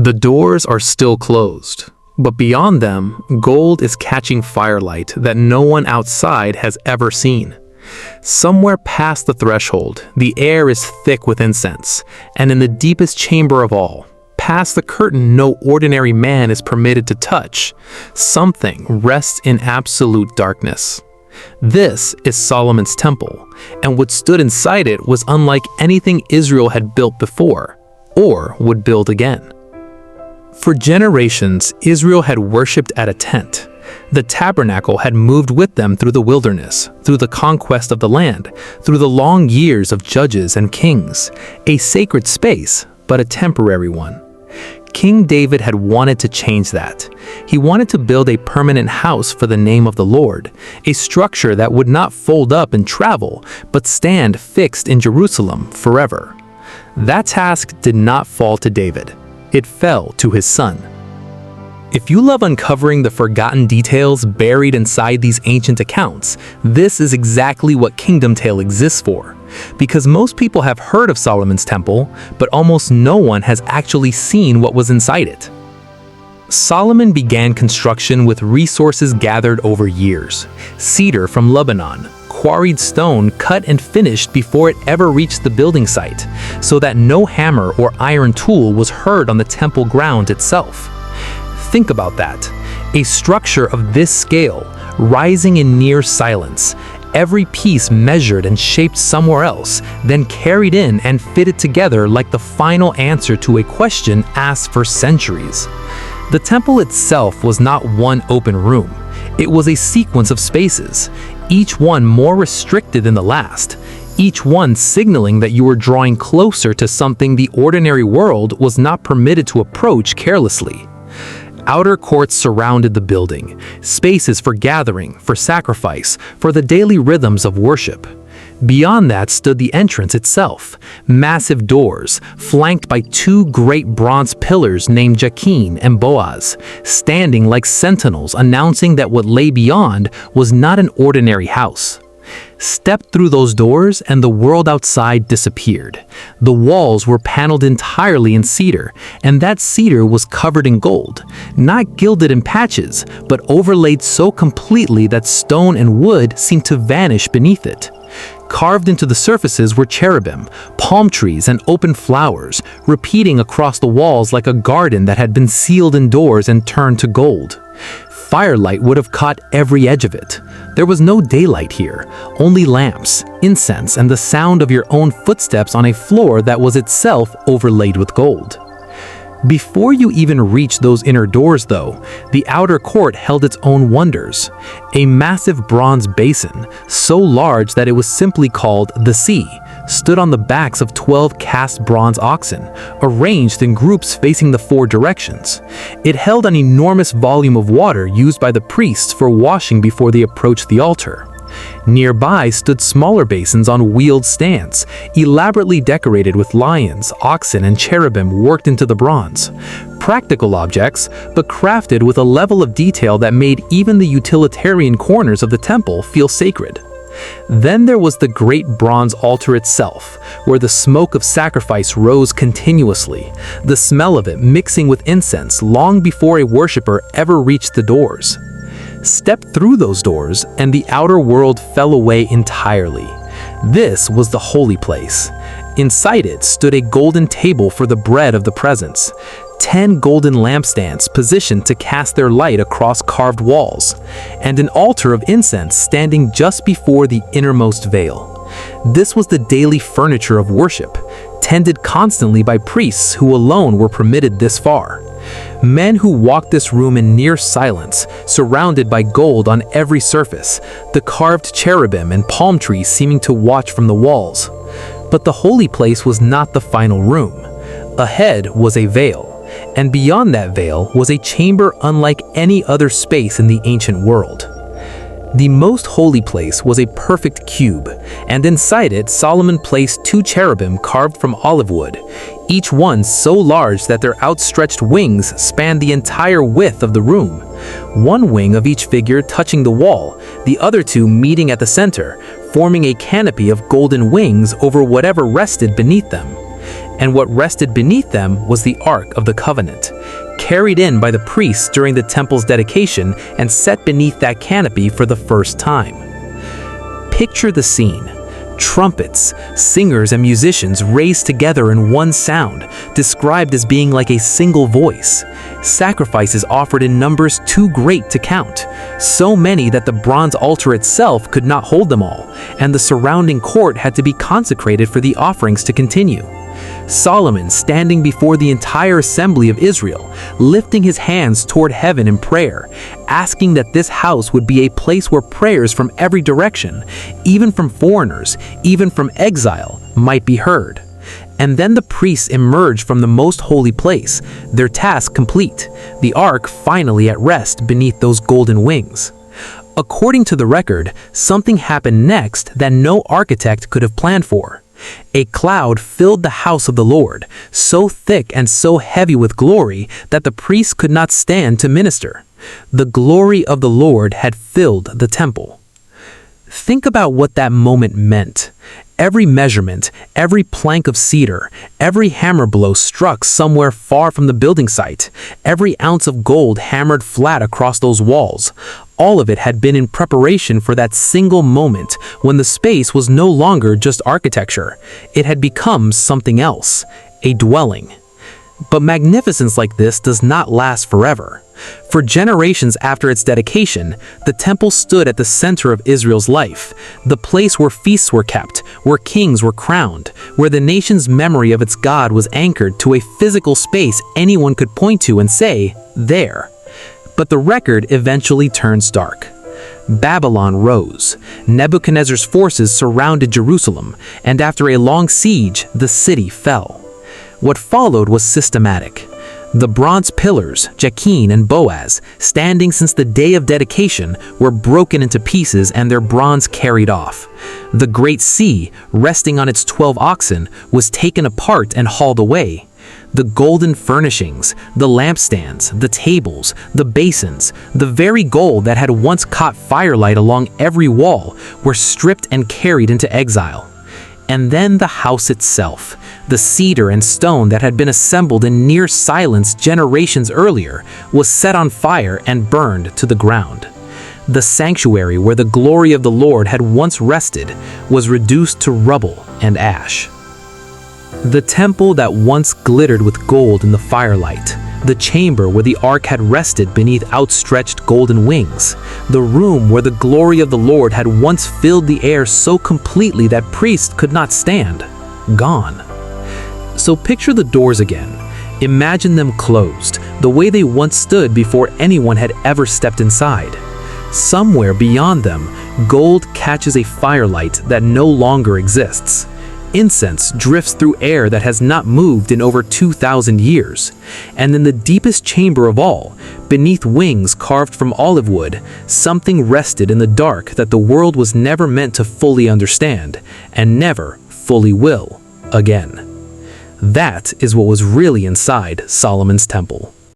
The doors are still closed, but beyond them, gold is catching firelight that no one outside has ever seen. Somewhere past the threshold, the air is thick with incense, and in the deepest chamber of all, past the curtain no ordinary man is permitted to touch, something rests in absolute darkness. This is Solomon's temple, and what stood inside it was unlike anything Israel had built before, or would build again. For generations, Israel had worshipped at a tent. The tabernacle had moved with them through the wilderness, through the conquest of the land, through the long years of judges and kings, a sacred space, but a temporary one. King David had wanted to change that. He wanted to build a permanent house for the name of the Lord, a structure that would not fold up and travel, but stand fixed in Jerusalem forever. That task did not fall to David. It fell to his son. If you love uncovering the forgotten details buried inside these ancient accounts, this is exactly what Kingdom Tale exists for. Because most people have heard of Solomon's temple, but almost no one has actually seen what was inside it. Solomon began construction with resources gathered over years. Cedar from Lebanon, quarried stone cut and finished before it ever reached the building site, so that no hammer or iron tool was heard on the temple ground itself. Think about that. A structure of this scale, rising in near silence, every piece measured and shaped somewhere else, then carried in and fitted together like the final answer to a question asked for centuries. The temple itself was not one open room. It was a sequence of spaces, each one more restricted than the last, each one signaling that you were drawing closer to something the ordinary world was not permitted to approach carelessly. Outer courts surrounded the building, spaces for gathering, for sacrifice, for the daily rhythms of worship. Beyond that stood the entrance itself, massive doors, flanked by two great bronze pillars named Jachin and Boaz, standing like sentinels announcing that what lay beyond was not an ordinary house. Step through those doors and the world outside disappeared. The walls were paneled entirely in cedar, and that cedar was covered in gold, not gilded in patches, but overlaid so completely that stone and wood seemed to vanish beneath it. Carved into the surfaces were cherubim, palm trees, and open flowers, repeating across the walls like a garden that had been sealed indoors and turned to gold. Firelight would have caught every edge of it. There was no daylight here, only lamps, incense, and the sound of your own footsteps on a floor that was itself overlaid with gold. Before you even reached those inner doors, though, the outer court held its own wonders. A massive bronze basin, so large that it was simply called the Sea, stood on the backs of 12 cast bronze oxen, arranged in groups facing the 4 directions. It held an enormous volume of water used by the priests for washing before they approached the altar. Nearby stood smaller basins on wheeled stands, elaborately decorated with lions, oxen, and cherubim worked into the bronze. Practical objects, but crafted with a level of detail that made even the utilitarian corners of the temple feel sacred. Then there was the great bronze altar itself, where the smoke of sacrifice rose continuously, the smell of it mixing with incense long before a worshiper ever reached the doors. Step through those doors, and the outer world fell away entirely. This was the holy place. Inside it stood a golden table for the bread of the presence, 10 golden lampstands positioned to cast their light across carved walls, and an altar of incense standing just before the innermost veil. This was the daily furniture of worship, tended constantly by priests who alone were permitted this far. Men who walked this room in near silence, surrounded by gold on every surface, the carved cherubim and palm trees seeming to watch from the walls. But the holy place was not the final room. Ahead was a veil, and beyond that veil was a chamber unlike any other space in the ancient world. The most holy place was a perfect cube, and inside it Solomon placed 2 cherubim carved from olive wood, each one so large that their outstretched wings spanned the entire width of the room. One wing of each figure touching the wall, the other 2 meeting at the center, forming a canopy of golden wings over whatever rested beneath them. And what rested beneath them was the Ark of the Covenant, carried in by the priests during the temple's dedication and set beneath that canopy for the first time. Picture the scene. Trumpets, singers, and musicians raised together in one sound, described as being like a single voice. Sacrifices offered in numbers too great to count, so many that the bronze altar itself could not hold them all, and the surrounding court had to be consecrated for the offerings to continue. Solomon standing before the entire assembly of Israel, lifting his hands toward heaven in prayer, asking that this house would be a place where prayers from every direction, even from foreigners, even from exile, might be heard. And then the priests emerged from the most holy place, their task complete, the ark finally at rest beneath those golden wings. According to the record, something happened next that no architect could have planned for. A cloud filled the house of the Lord, so thick and so heavy with glory that the priests could not stand to minister. The glory of the Lord had filled the temple. Think about what that moment meant. Every measurement, every plank of cedar, every hammer blow struck somewhere far from the building site, every ounce of gold hammered flat across those walls, all of it had been in preparation for that single moment when the space was no longer just architecture. It had become something else, a dwelling. But magnificence like this does not last forever. For generations after its dedication, the temple stood at the center of Israel's life, the place where feasts were kept, where kings were crowned, where the nation's memory of its God was anchored to a physical space anyone could point to and say, "There." But the record eventually turns dark. Babylon rose. Nebuchadnezzar's forces surrounded Jerusalem, and after a long siege, the city fell. What followed was systematic. The bronze pillars, Jachin and Boaz, standing since the day of dedication, were broken into pieces and their bronze carried off. The great sea, resting on its 12 oxen, was taken apart and hauled away. The golden furnishings, the lampstands, the tables, the basins, the very gold that had once caught firelight along every wall, were stripped and carried into exile. And then the house itself, the cedar and stone that had been assembled in near silence generations earlier, was set on fire and burned to the ground. The sanctuary where the glory of the Lord had once rested was reduced to rubble and ash. The temple that once glittered with gold in the firelight, the chamber where the ark had rested beneath outstretched golden wings, the room where the glory of the Lord had once filled the air so completely that priests could not stand, gone. So picture the doors again. Imagine them closed, the way they once stood before anyone had ever stepped inside. Somewhere beyond them, gold catches a firelight that no longer exists. Incense drifts through air that has not moved in over 2,000 years. And in the deepest chamber of all, beneath wings carved from olive wood, something rested in the dark that the world was never meant to fully understand, and never fully will again. That is what was really inside Solomon's temple.